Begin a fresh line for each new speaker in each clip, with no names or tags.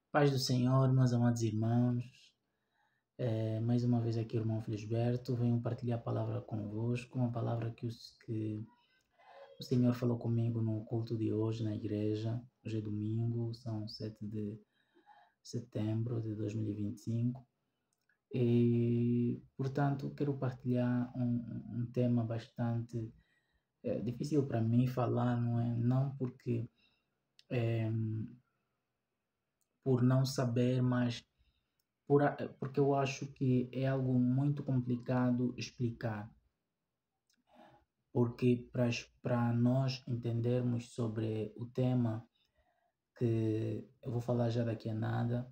Paz do Senhor, meus amados irmãos. Mais uma vez aqui o irmão Felisberto. Venho partilhar a palavra convosco, uma palavra que o Senhor falou comigo no culto de hoje na igreja. Hoje é domingo, são 7 de setembro de 2025. Portanto, quero partilhar um tema bastante difícil para mim falar, não é? Não porque por não saber, mas porque eu acho que é algo muito complicado explicar. Porque para nós entendermos sobre o tema, que eu vou falar já daqui a nada,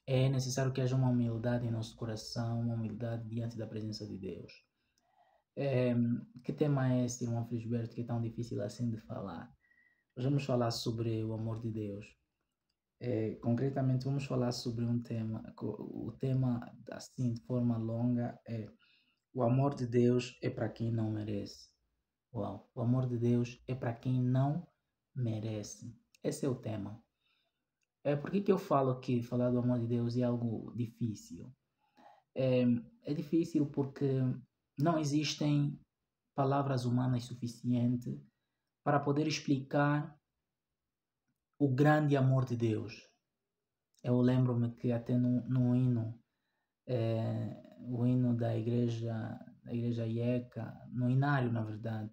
é necessário que haja uma humildade em nosso coração, uma humildade diante da presença de Deus. Que tema é esse, irmão Felisberto, que é tão difícil assim de falar? Nós vamos falar sobre o amor de Deus. Concretamente, vamos falar sobre um tema. O tema, assim, de forma longa, é: o amor de Deus é para quem não merece. Uau, o amor de Deus é para quem não merece. Esse é o tema. Por que eu falo que falar do amor de Deus é algo difícil? É difícil porque não existem palavras humanas suficientes para poder explicar o grande amor de Deus. Eu lembro-me que até no hino, o hino da igreja IECA, no inário, na verdade,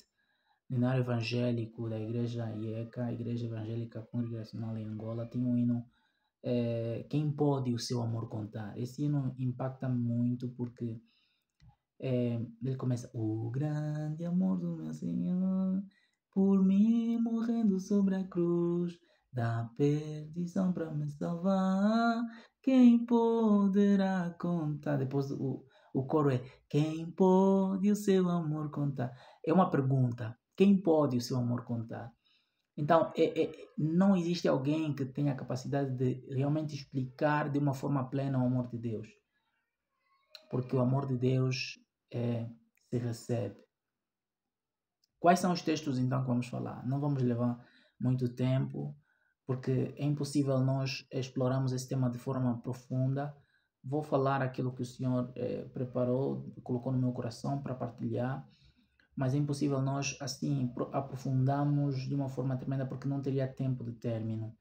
no inário evangélico da igreja IECA, a Igreja Evangélica Congregacional em Angola, tem um hino, Quem pode o seu amor contar? Esse hino impacta-me muito porque ele começa: o grande amor do meu Senhor, por mim morrendo sobre a cruz, da perdição para me salvar, quem poderá contar? Depois o coro é: quem pode o seu amor contar? É uma pergunta: quem pode o seu amor contar? Então, não existe alguém que tenha a capacidade de realmente explicar de uma forma plena o amor de Deus. Porque o amor de Deus se recebe. Quais são os textos então que vamos falar? Não vamos levar muito tempo, porque é impossível nós explorarmos esse tema de forma profunda. Vou falar aquilo que o Senhor preparou, colocou no meu coração para partilhar, mas é impossível nós assim aprofundarmos de uma forma tremenda, porque não teria tempo de término.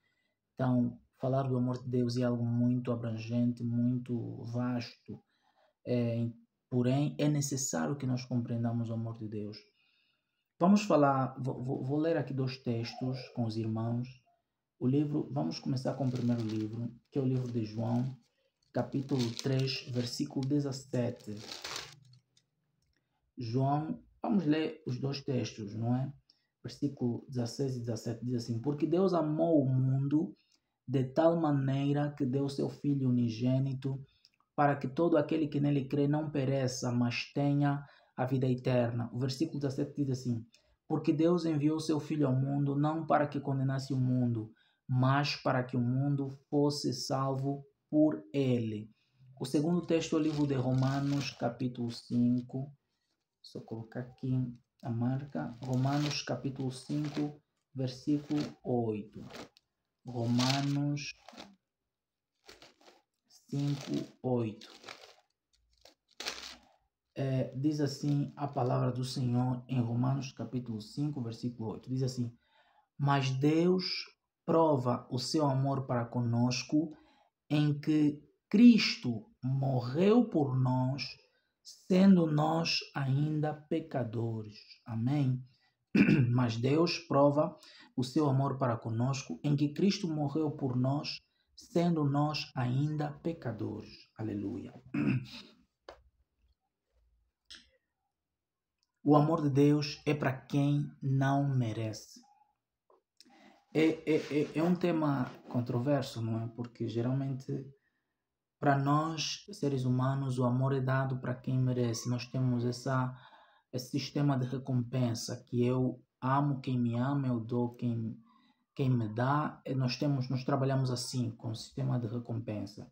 Então, falar do amor de Deus é algo muito abrangente, muito vasto. Porém, é necessário que nós compreendamos o amor de Deus. Vamos falar, vou ler aqui 2 textos com os irmãos. Vamos começar com o primeiro livro, que é o livro de João, capítulo 3, versículo 17. João, vamos ler os 2 textos, não é? Versículo 16 e 17 diz assim: porque Deus amou o mundo de tal maneira que deu seu Filho unigênito, para que todo aquele que nele crê não pereça, mas tenha a vida eterna. O versículo 17 diz assim: porque Deus enviou seu Filho ao mundo, não para que condenasse o mundo, mas para que o mundo fosse salvo por ele. O segundo texto é o livro de Romanos, capítulo 5. Só colocar aqui a marca. Romanos, capítulo 5, versículo 8. Romanos 5, 8. Diz assim a palavra do Senhor em Romanos capítulo 5, versículo 8. Diz assim: mas Deus prova o seu amor para conosco em que Cristo morreu por nós, sendo nós ainda pecadores. Amém? Mas Deus prova o seu amor para conosco em que Cristo morreu por nós, sendo nós ainda pecadores. Aleluia. O amor de Deus é para quem não merece. É um tema controverso, não é? Porque geralmente, para nós, seres humanos, o amor é dado para quem merece. Nós temos esse sistema de recompensa, que eu amo quem me ama, eu dou quem me dá. Nós trabalhamos assim, com o sistema de recompensa.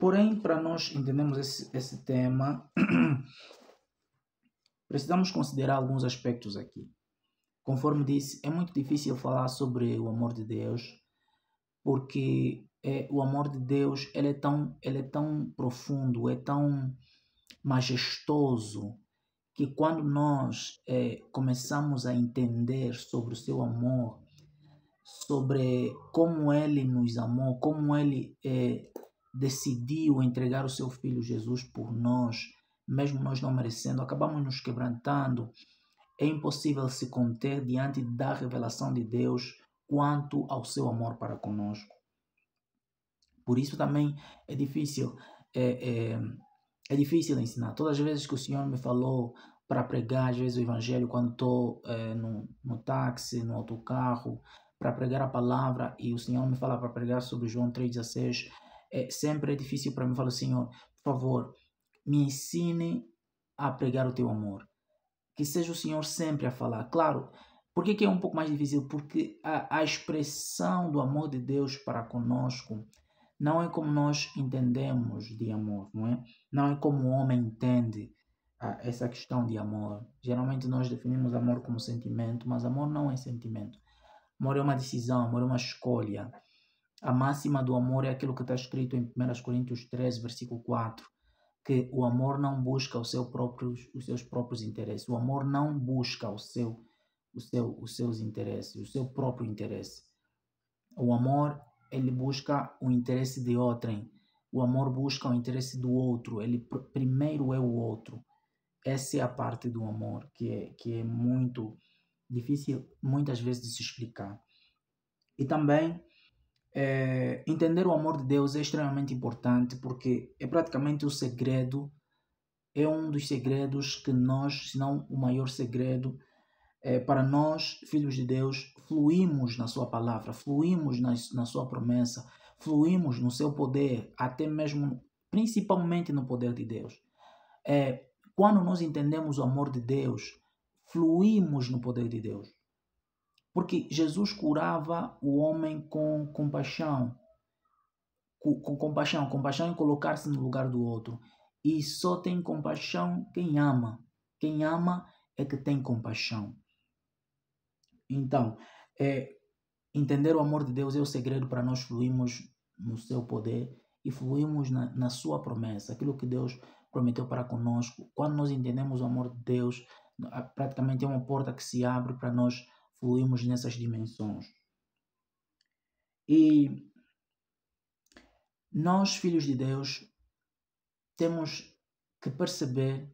Porém, para nós entendermos esse tema, precisamos considerar alguns aspectos aqui. Conforme disse, é muito difícil falar sobre o amor de Deus, porque o amor de Deus ele é tão profundo, é tão majestoso, que quando nós começamos a entender sobre o seu amor, sobre como ele nos amou, como ele decidiu entregar o seu Filho Jesus por nós, mesmo nós não merecendo, acabamos nos quebrantando. É impossível se conter diante da revelação de Deus quanto ao seu amor para conosco. Por isso também é difícil, é difícil ensinar. Todas as vezes que o Senhor me falou para pregar, às vezes o Evangelho, quando estou no táxi, no autocarro, para pregar a palavra, e o Senhor me fala para pregar sobre João 3,16, sempre é difícil para mim. Eu falo, Senhor, por favor, me ensine a pregar o teu amor. Que seja o Senhor sempre a falar. Claro, por que é um pouco mais difícil? Porque a expressão do amor de Deus para conosco não é como nós entendemos de amor, não é? Não é como o homem entende essa questão de amor. Geralmente nós definimos amor como sentimento, mas amor não é sentimento. Amor é uma decisão, amor é uma escolha. A máxima do amor é aquilo que está escrito em 1 Coríntios 13, versículo 4, que o amor não busca os seus próprios interesses. O amor não busca os seus interesses, o seu próprio interesse. O amor, ele busca o interesse de outrem. O amor busca o interesse do outro. Ele primeiro é o outro. Essa é a parte do amor que é muito difícil muitas vezes de se explicar. E também entender o amor de Deus é extremamente importante, porque é praticamente o segredo, é um dos segredos que nós, se não o maior segredo, para nós, filhos de Deus, fluímos na sua palavra, fluímos na sua promessa, fluímos no seu poder, até mesmo, principalmente no poder de Deus. Quando nós entendemos o amor de Deus, fluímos no poder de Deus. Porque Jesus curava o homem com compaixão. Com compaixão em colocar-se no lugar do outro. E só tem compaixão quem ama. Quem ama é que tem compaixão. Então, entender o amor de Deus é o segredo para nós fluirmos no seu poder e fluirmos na sua promessa, aquilo que Deus prometeu para conosco. Quando nós entendemos o amor de Deus, praticamente é uma porta que se abre para nós fluirmos nessas dimensões. E nós, filhos de Deus, temos que perceber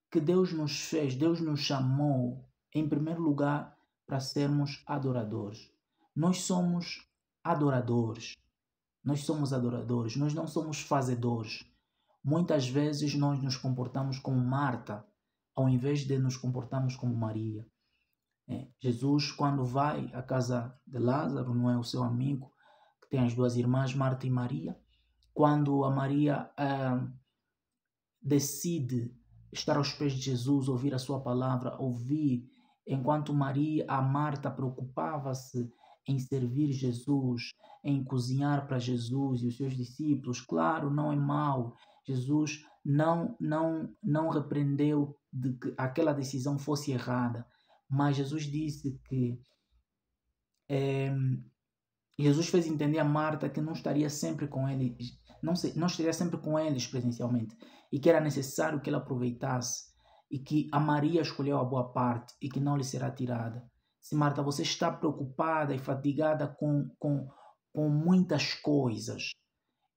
que Deus nos fez, Deus nos chamou, em primeiro lugar, para sermos adoradores. Nós somos adoradores. Nós somos adoradores, nós não somos fazedores. Muitas vezes nós nos comportamos como Marta, ao invés de nos comportarmos como Maria. Jesus, quando vai à casa de Lázaro, não é, o seu amigo, que tem as duas irmãs, Marta e Maria, quando a Maria decide estar aos pés de Jesus, ouvir a sua palavra, ouvir, enquanto a Marta preocupava-se em servir Jesus, em cozinhar para Jesus e os seus discípulos. Claro, não é mau. Jesus não repreendeu de que aquela decisão fosse errada, mas Jesus disse que Jesus fez entender a Marta que não estaria sempre com ele, não estaria sempre com eles presencialmente, e que era necessário que ela aproveitasse, e que a Maria escolheu a boa parte e que não lhe será tirada. Se Marta, você está preocupada e fatigada com muitas coisas,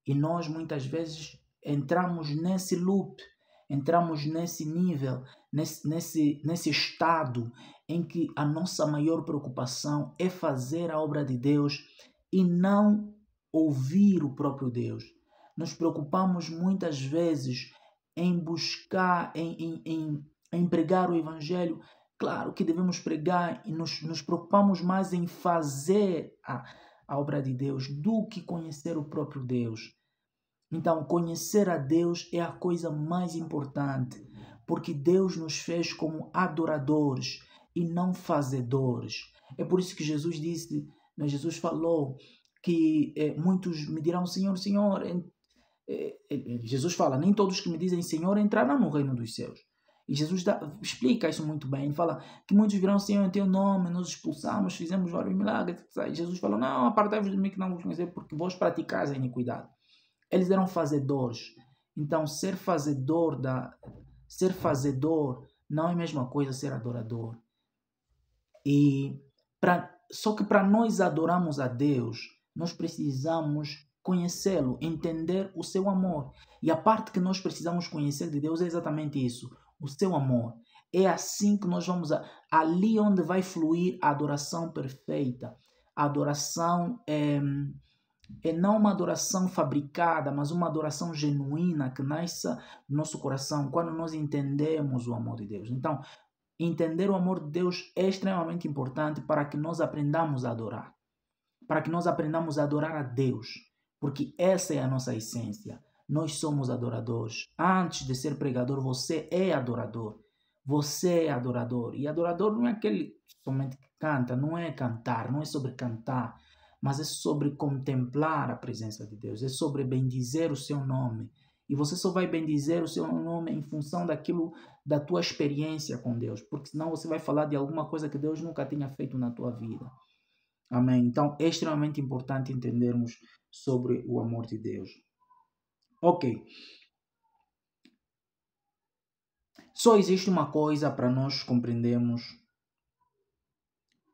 e nós muitas vezes entramos nesse loop, entramos nesse nível, nesse estado em que a nossa maior preocupação é fazer a obra de Deus e não ouvir o próprio Deus. Nos preocupamos muitas vezes em buscar, em pregar o Evangelho. Claro que devemos pregar e nos preocupamos mais em fazer a obra de Deus do que conhecer o próprio Deus. Então, conhecer a Deus é a coisa mais importante, porque Deus nos fez como adoradores e não fazedores. É por isso que Jesus disse, Jesus falou que muitos me dirão, Senhor, Senhor. Jesus fala, nem todos que me dizem Senhor entrarão no reino dos céus. E Jesus explica isso muito bem. Ele fala que muitos virão Senhor em teu nome, nos expulsamos, fizemos vários milagres. E Jesus falou, não, apartai-vos de mim que não vos conhecer, porque vós praticais a iniquidade. Eles eram fazedores. Então, ser fazedor não é a mesma coisa ser adorador. Só que para nós adorarmos a Deus, nós precisamos conhecê-lo, entender o seu amor. E a parte que nós precisamos conhecer de Deus é exatamente isso, o seu amor. É assim que nós vamos, ali onde vai fluir a adoração perfeita. A adoração é não uma adoração fabricada, mas uma adoração genuína que nasce no nosso coração, quando nós entendemos o amor de Deus. Então, entender o amor de Deus é extremamente importante para que nós aprendamos a adorar. Para que nós aprendamos a adorar a Deus. Porque essa é a nossa essência. Nós somos adoradores. Antes de ser pregador, você é adorador. Você é adorador. E adorador não é aquele somente que canta, não é cantar, não é sobre cantar, mas é sobre contemplar a presença de Deus, é sobre bendizer o seu nome. E você só vai bendizer o seu nome em função da tua experiência com Deus, porque senão você vai falar de alguma coisa que Deus nunca tenha feito na tua vida. Amém? Então é extremamente importante entendermos sobre o amor de Deus. Ok. Só existe uma coisa para nós compreendermos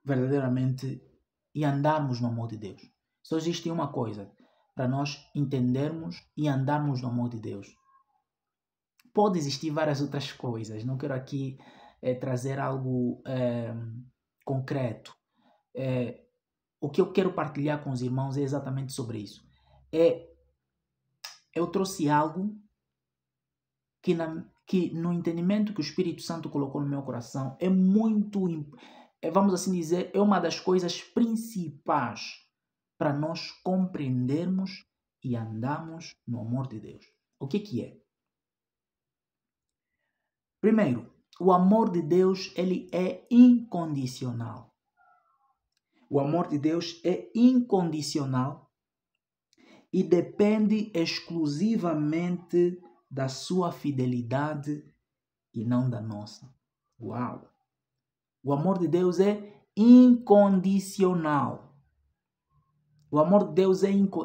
verdadeiramente e andarmos no amor de Deus. Só existe uma coisa para nós entendermos e andarmos no amor de Deus. Pode existir várias outras coisas. Não quero aqui trazer algo concreto. O que eu quero partilhar com os irmãos é exatamente sobre isso. Eu trouxe algo que no entendimento que o Espírito Santo colocou no meu coração é muito, vamos assim dizer, é uma das coisas principais para nós compreendermos e andarmos no amor de Deus. O que é? Primeiro, o amor de Deus, ele é incondicional. O amor de Deus é incondicional e depende exclusivamente da sua fidelidade e não da nossa. Uau! O amor de Deus é incondicional. O amor de Deus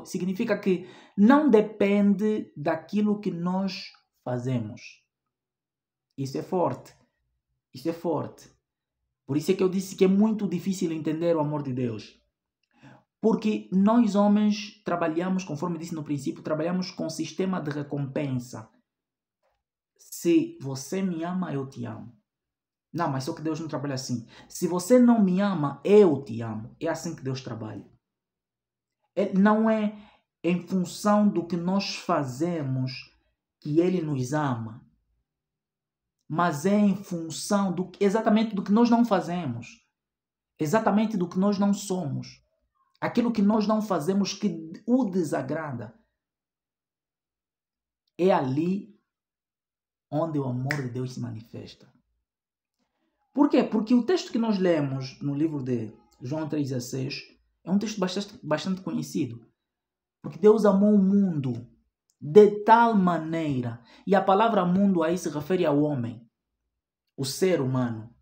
significa que não depende daquilo que nós fazemos. Isso é forte. Isso é forte. Por isso é que eu disse que é muito difícil entender o amor de Deus. Porque nós homens trabalhamos, conforme disse no princípio, trabalhamos com sistema de recompensa. Se você me ama, eu te amo. Não, mas só que Deus não trabalha assim. Se você não me ama, eu te amo. É assim que Deus trabalha. Não é em função do que nós fazemos que Ele nos ama. Mas é em função exatamente do que nós não fazemos. Exatamente do que nós não somos. Aquilo que nós não fazemos que o desagrada. É ali onde o amor de Deus se manifesta. Por quê? Porque o texto que nós lemos no livro de João 3,16 é um texto bastante conhecido. Porque Deus amou o mundo de tal maneira, e a palavra mundo aí se refere ao homem, o ser humano.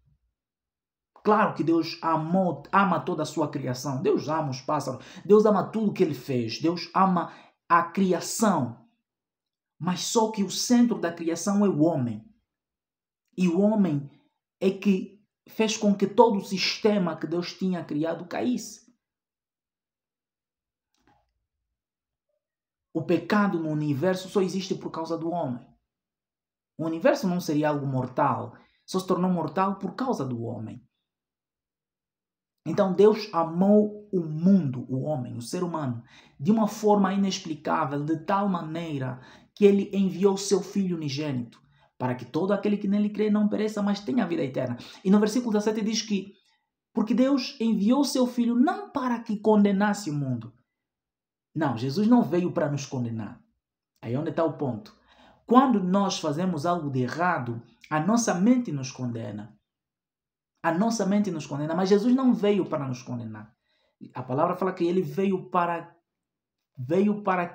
Claro que Deus ama toda a sua criação. Deus ama os pássaros. Deus ama tudo que Ele fez. Deus ama a criação. Mas só que o centro da criação é o homem. E o homem é que fez com que todo o sistema que Deus tinha criado caísse. O pecado no universo só existe por causa do homem. O universo não seria algo mortal. Só se tornou mortal por causa do homem. Então Deus amou o mundo, o homem, o ser humano, de uma forma inexplicável, de tal maneira que Ele enviou o seu Filho unigênito, para que todo aquele que nele crê não pereça, mas tenha a vida eterna. E no versículo 17 diz que, porque Deus enviou o seu Filho não para que condenasse o mundo. Não, Jesus não veio para nos condenar. Aí onde está o ponto. Quando nós fazemos algo de errado, a nossa mente nos condena. A nossa mente nos condena, mas Jesus não veio para nos condenar. A palavra fala que Ele veio para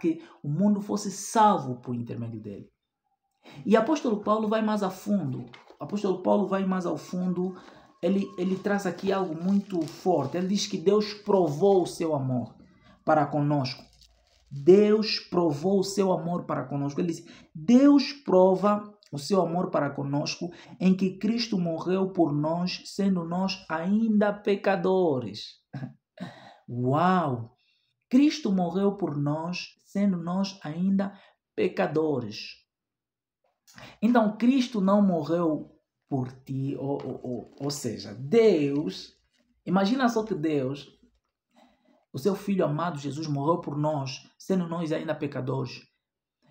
que o mundo fosse salvo por intermédio dele. E o apóstolo Paulo vai mais a fundo o apóstolo Paulo vai mais ao fundo, ele traz aqui algo muito forte. Ele diz que Deus provou o seu amor para conosco. Deus provou o seu amor para conosco. Ele diz, Deus prova o seu amor para conosco em que Cristo morreu por nós, sendo nós ainda pecadores. Uau! Cristo morreu por nós, sendo nós ainda pecadores. Então, Cristo não morreu por ti, ou seja, Deus, imagina só que Deus, o seu Filho amado Jesus, morreu por nós, sendo nós ainda pecadores.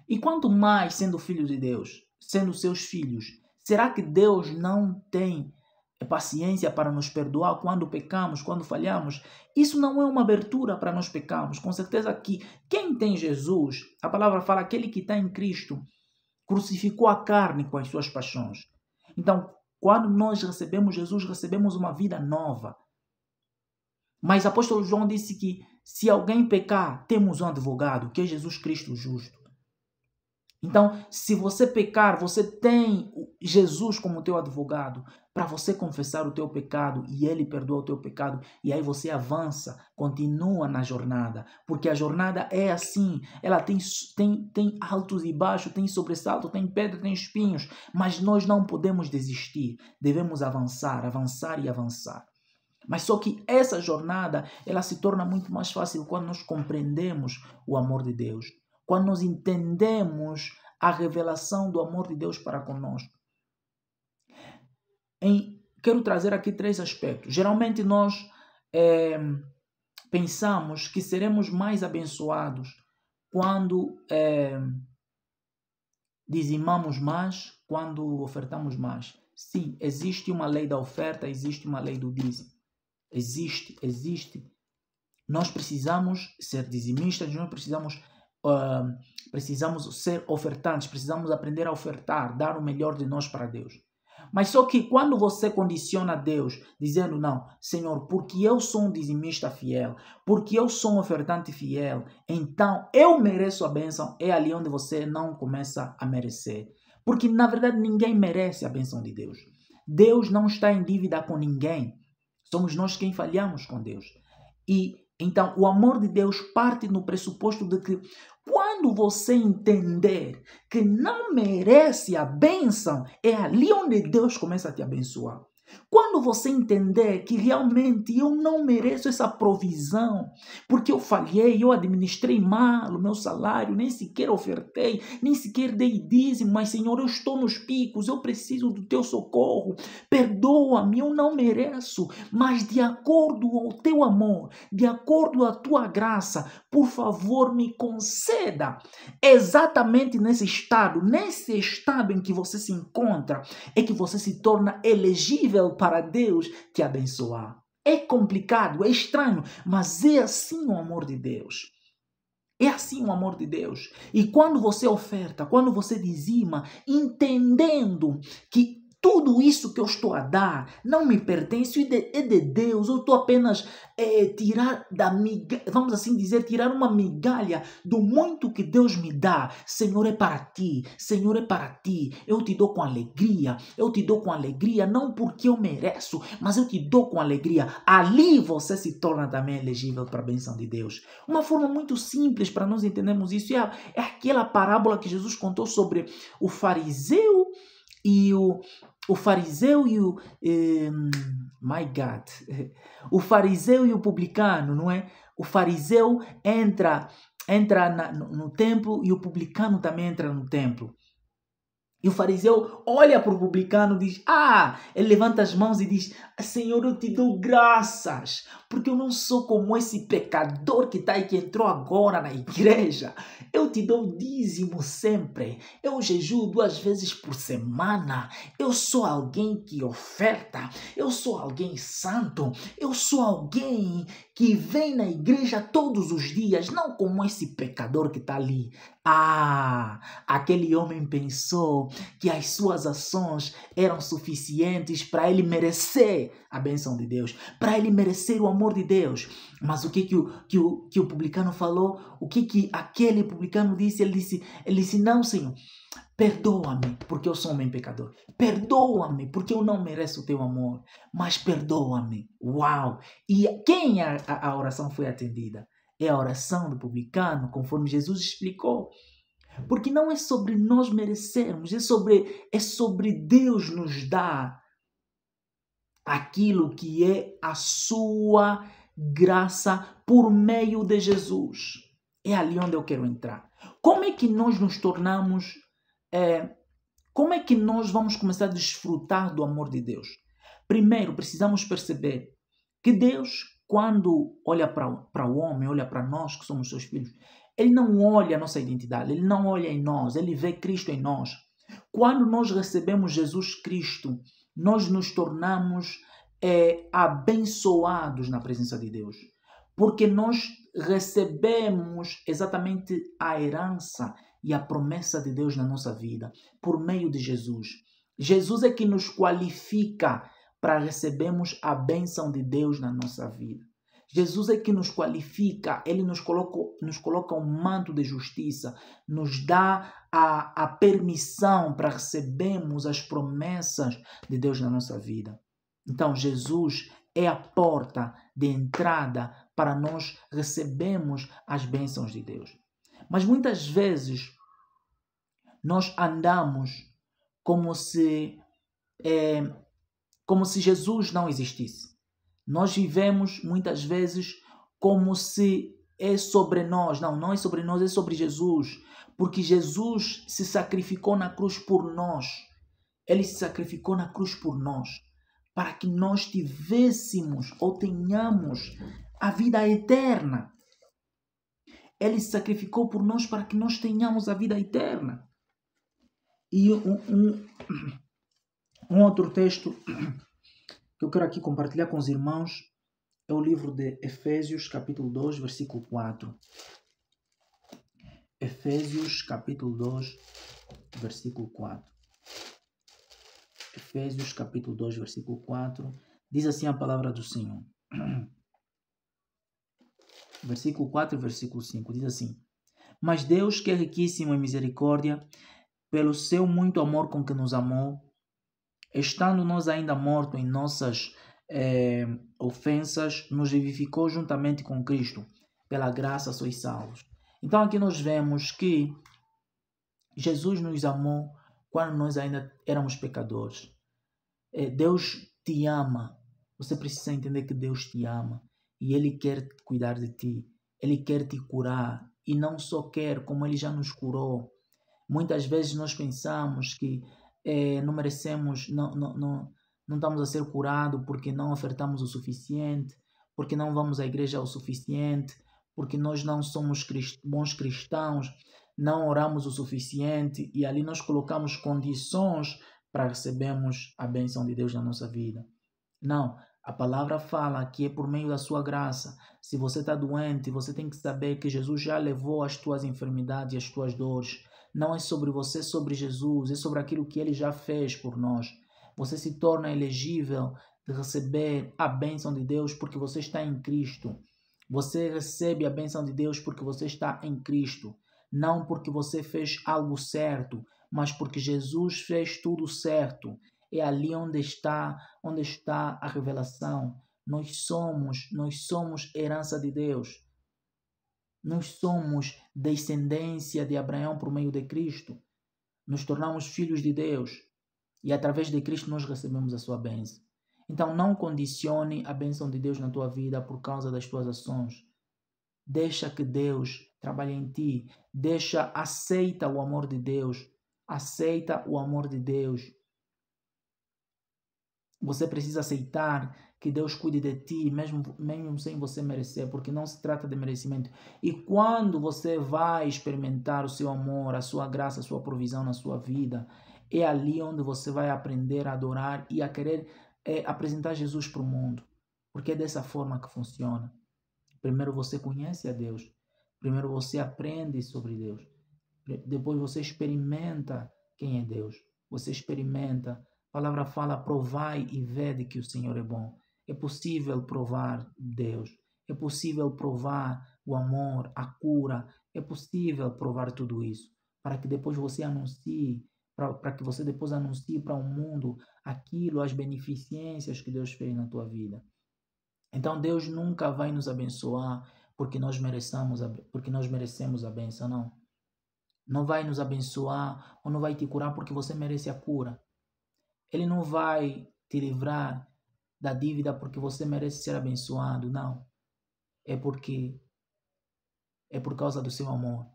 E quanto mais sendo filho de Deus, sendo seus filhos, será que Deus não tem paciência para nos perdoar quando pecamos, quando falhamos? Isso não é uma abertura para nós pecarmos. Com certeza que quem tem Jesus, a palavra fala, aquele que está em Cristo, crucificou a carne com as suas paixões. Então, quando nós recebemos Jesus, recebemos uma vida nova. Mas o apóstolo João disse que se alguém pecar, temos um advogado, que é Jesus Cristo justo. Então, se você pecar, você tem Jesus como teu advogado para você confessar o teu pecado e ele perdoa o teu pecado. E aí você avança, continua na jornada. Porque a jornada é assim, ela tem altos e baixos, tem sobressalto, tem pedra, tem espinhos. Mas nós não podemos desistir, devemos avançar, avançar e avançar. Mas só que essa jornada, ela se torna muito mais fácil quando nós compreendemos o amor de Deus. Quando nós entendemos a revelação do amor de Deus para conosco. Quero trazer aqui 3 aspectos. Geralmente nós pensamos que seremos mais abençoados quando dizimamos mais, quando ofertamos mais. Sim, existe uma lei da oferta, existe uma lei do dízimo. Existe. Nós precisamos ser dizimistas, nós precisamos ser ofertantes, precisamos aprender a ofertar, dar o melhor de nós para Deus. Mas só que quando você condiciona Deus, dizendo, não, Senhor, porque eu sou um dizimista fiel, porque eu sou um ofertante fiel, então eu mereço a bênção, é ali onde você não começa a merecer. Porque, na verdade, ninguém merece a bênção de Deus. Deus não está em dívida com ninguém. Somos nós quem falhamos com Deus. E então o amor de Deus parte no pressuposto de que quando você entender que não merece a bênção, é ali onde Deus começa a te abençoar. Quando você entender que realmente eu não mereço essa provisão, porque eu falhei, eu administrei mal o meu salário, nem sequer ofertei, nem sequer dei dízimo, mas Senhor, eu estou nos picos, eu preciso do teu socorro, perdoa-me, eu não mereço, mas de acordo ao teu amor, de acordo à tua graça, por favor me conceda. Exatamente nesse estado em que você se encontra, é que você se torna elegível para Deus te abençoar. É complicado, é estranho, mas é assim o amor de Deus. É assim o amor de Deus. E quando você oferta, quando você dizima, entendendo que tudo isso que eu estou a dar não me pertence, é de Deus. Eu estou apenas tirar vamos assim dizer, tirar uma migalha do muito que Deus me dá. Senhor, é para ti. Senhor, é para ti. Eu te dou com alegria. Eu te dou com alegria, não porque eu mereço, mas eu te dou com alegria. Ali você se torna também elegível para a bênção de Deus. Uma forma muito simples para nós entendermos isso é aquela parábola que Jesus contou sobre o fariseu e o fariseu e o publicano, não é? O fariseu entra no templo e o publicano também entra no templo. E o fariseu olha para o publicano e diz, ele levanta as mãos e diz, Senhor, eu te dou graças, porque eu não sou como esse pecador que está aí, que entrou agora na igreja. Eu te dou dízimo sempre. Eu jejuo 2 vezes por semana. Eu sou alguém que oferta. Eu sou alguém santo. Eu sou alguém que vem na igreja todos os dias, não como esse pecador que está ali. Aquele homem pensou que as suas ações eram suficientes para ele merecer a bênção de Deus, para ele merecer o amor de Deus. Mas o que o publicano falou? O que aquele publicano disse? Ele disse, não, Senhor, perdoa-me, porque eu sou um homem pecador. Perdoa-me, porque eu não mereço o teu amor. Mas perdoa-me. Uau! E quem a oração foi atendida? É a oração do publicano, conforme Jesus explicou. Porque não é sobre nós merecermos, é sobre Deus nos dar aquilo que é a sua graça por meio de Jesus. É ali onde eu quero entrar. Como é que nós nos tornamos... como é que nós vamos começar a desfrutar do amor de Deus? Primeiro, precisamos perceber que Deus, quando olha para o homem, olha para nós que somos seus filhos, Ele não olha a nossa identidade, Ele não olha em nós, Ele vê Cristo em nós. Quando nós recebemos Jesus Cristo, nós nos tornamos abençoados na presença de Deus. Porque nós recebemos exatamente a herança e a promessa de Deus na nossa vida, por meio de Jesus. Jesus é que nos qualifica para recebermos a bênção de Deus na nossa vida. Jesus é que nos qualifica, Ele nos coloca um manto de justiça, nos dá a permissão para recebermos as promessas de Deus na nossa vida. Então, Jesus é a porta de entrada para nós recebermos as bênçãos de Deus. Mas muitas vezes nós andamos como se Jesus não existisse. Nós vivemos muitas vezes como se é sobre nós. Não é sobre nós, é sobre Jesus. Porque Jesus se sacrificou na cruz por nós. Ele se sacrificou na cruz por nós, para que nós tivéssemos ou tenhamos a vida eterna. Ele se sacrificou por nós para que nós tenhamos a vida eterna. E um outro texto que eu quero aqui compartilhar com os irmãos é o livro de Efésios, capítulo 2, versículo 4. Efésios, capítulo 2, versículo 4. Efésios, capítulo 2, versículo 4. Diz assim a palavra do Senhor. Versículo 4 e versículo 5. Diz assim: Mas Deus, que é riquíssimo em misericórdia, pelo seu muito amor com que nos amou, estando nós ainda mortos em nossas ofensas, nos vivificou juntamente com Cristo. Pela graça sois salvos. Então aqui nós vemos que Jesus nos amou quando nós ainda éramos pecadores. Deus te ama. Você precisa entender que Deus te ama. E Ele quer cuidar de ti. Ele quer te curar. E não só quer, como Ele já nos curou. Muitas vezes nós pensamos que não merecemos, não estamos a ser curados porque não ofertamos o suficiente, porque não vamos à igreja o suficiente, porque nós não somos bons cristãos, não oramos o suficiente, e ali nós colocamos condições para recebermos a bênção de Deus na nossa vida. Não, a palavra fala que é por meio da sua graça. Se você está doente, você tem que saber que Jesus já levou as tuas enfermidades e as tuas dores. Não é sobre você, é sobre Jesus, é sobre aquilo que Ele já fez por nós. Você se torna elegível de receber a bênção de Deus porque você está em Cristo. Você recebe a bênção de Deus porque você está em Cristo. Não porque você fez algo certo, mas porque Jesus fez tudo certo. É ali onde está a revelação. Nós somos herança de Deus. Nós somos descendência de Abraão por meio de Cristo. Nos tornamos filhos de Deus. E através de Cristo nós recebemos a sua bênção. Então não condicione a bênção de Deus na tua vida por causa das tuas ações. Deixa que Deus trabalhe em ti. Aceita o amor de Deus. Aceita o amor de Deus. Você precisa aceitar que Deus cuide de ti, mesmo sem você merecer, porque não se trata de merecimento. E quando você vai experimentar o seu amor, a sua graça, a sua provisão na sua vida, é ali onde você vai aprender a adorar e a querer apresentar Jesus para o mundo. Porque é dessa forma que funciona. Primeiro você conhece a Deus. Primeiro você aprende sobre Deus. Depois você experimenta quem é Deus. Você experimenta. A palavra fala, provai e vede que o Senhor é bom. É possível provar Deus. É possível provar o amor, a cura. É possível provar tudo isso. Para que depois você anuncie, para que você depois anuncie para o mundo aquilo, as beneficências que Deus fez na tua vida. Então Deus nunca vai nos abençoar porque porque nós merecemos a bênção, não. Não vai nos abençoar ou não vai te curar porque você merece a cura. Ele não vai te livrar da dívida porque você merece ser abençoado, não. É por causa do seu amor.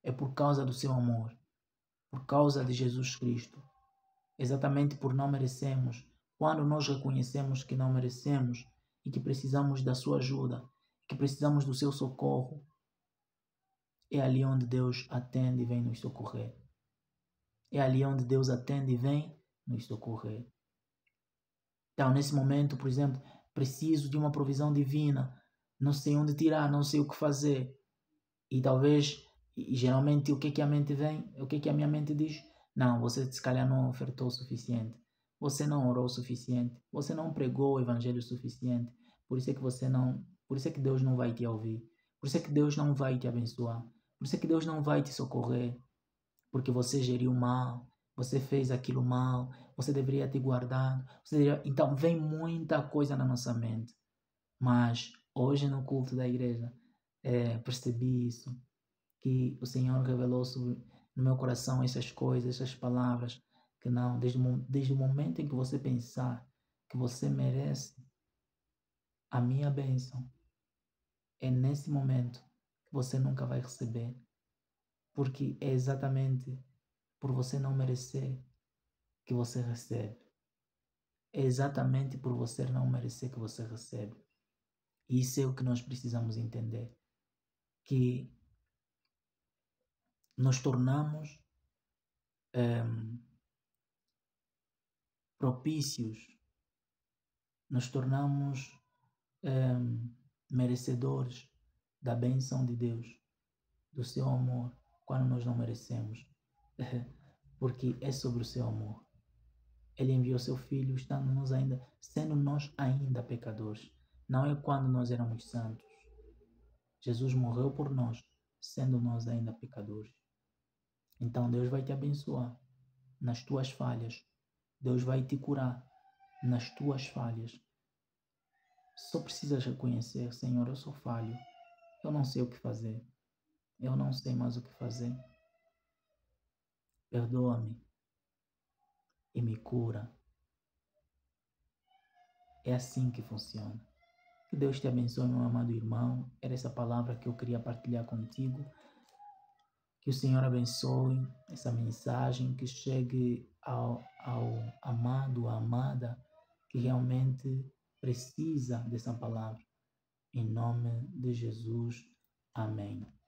É por causa do seu amor. Por causa de Jesus Cristo. Exatamente por não merecemos. Quando nós reconhecemos que não merecemos e que precisamos da sua ajuda, que precisamos do seu socorro, é ali onde Deus atende e vem nos socorrer. É ali onde Deus atende e vem nos socorrer. Então, nesse momento, por exemplo, preciso de uma provisão divina. Não sei onde tirar, não sei o que fazer. E talvez, geralmente, o que é que a mente vem? O que é que a minha mente diz? Não, você se calhar não ofertou o suficiente. Você não orou o suficiente. Você não pregou o evangelho o suficiente. Por isso é que por isso é que Deus não vai te ouvir. Por isso é que Deus não vai te abençoar. Por isso é que Deus não vai te socorrer. Porque você geriu mal, você fez aquilo mal, você deveria ter guardado. Então, vem muita coisa na nossa mente. Mas hoje no culto da igreja, percebi isso, que o Senhor revelou no meu coração essas coisas, essas palavras, que não, desde o momento em que você pensar que você merece a minha bênção, é nesse momento que você nunca vai receber, porque é exatamente por você não merecer que você recebe. É exatamente por você não merecer que você recebe. E isso é o que nós precisamos entender, que nos tornamos propícios, nos tornamos merecedores da bênção de Deus, do seu amor, quando nós não merecemos. Porque é sobre o seu amor. Ele enviou seu Filho sendo nós ainda pecadores. Não é quando nós éramos santos. Jesus morreu por nós, sendo nós ainda pecadores. Então Deus vai te abençoar nas tuas falhas. Deus vai te curar nas tuas falhas. Só precisas reconhecer, Senhor, eu sou falho. Eu não sei o que fazer. Eu não sei mais o que fazer. Perdoa-me e me cura. É assim que funciona. Que Deus te abençoe, meu amado irmão. Era essa palavra que eu queria partilhar contigo. Que o Senhor abençoe essa mensagem, que chegue ao amado, à amada, que realmente precisa dessa palavra. Em nome de Jesus. Amém.